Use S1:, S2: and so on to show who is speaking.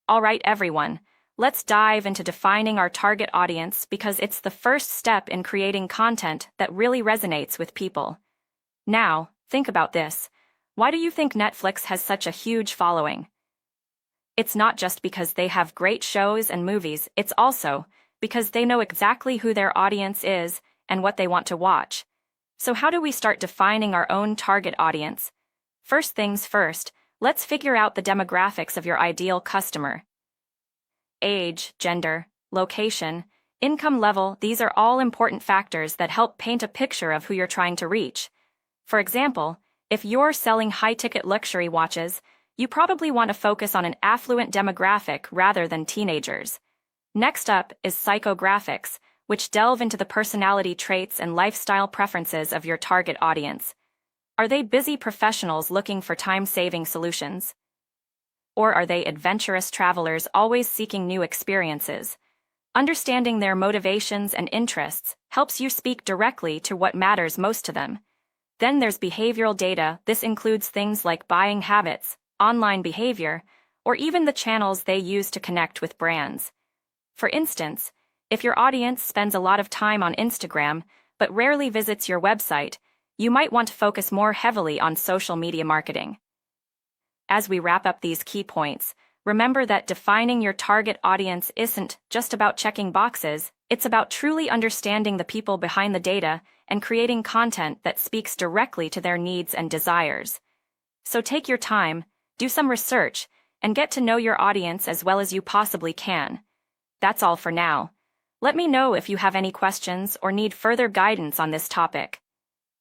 S1: All right, everyone, let's dive into defining our target audience because it's the first step in creating content that really resonates with people. Now, think about this. Why do you think Netflix has such a huge following? It's not just because they have great shows and movies, it's also because they know exactly who their audience is and what they want to watch. So how do we start defining our own target audience? First things first, let's figure out the demographics of your ideal customer. Age, gender, location, income level, these are all important factors that help paint a picture of who you're trying to reach. For example, if you're selling high-ticket luxury watches, you probably want to focus on an affluent demographic rather than teenagers. Next up is psychographics, which delve into the personality traits and lifestyle preferences of your target audience. Are they busy professionals looking for time-saving solutions? Or are they adventurous travelers always seeking new experiences? Understanding their motivations and interests helps you speak directly to what matters most to them. Then there's behavioral data. This includes things like buying habits, online behavior, or even the channels they use to connect with brands. For instance, if your audience spends a lot of time on Instagram but rarely visits your website, you might want to focus more heavily on social media marketing. As we wrap up these key points, remember that defining your target audience isn't just about checking boxes, it's about truly understanding the people behind the data and creating content that speaks directly to their needs and desires. So take your time, do some research, and get to know your audience as well as you possibly can. That's all for now. Let me know if you have any questions or need further guidance on this topic.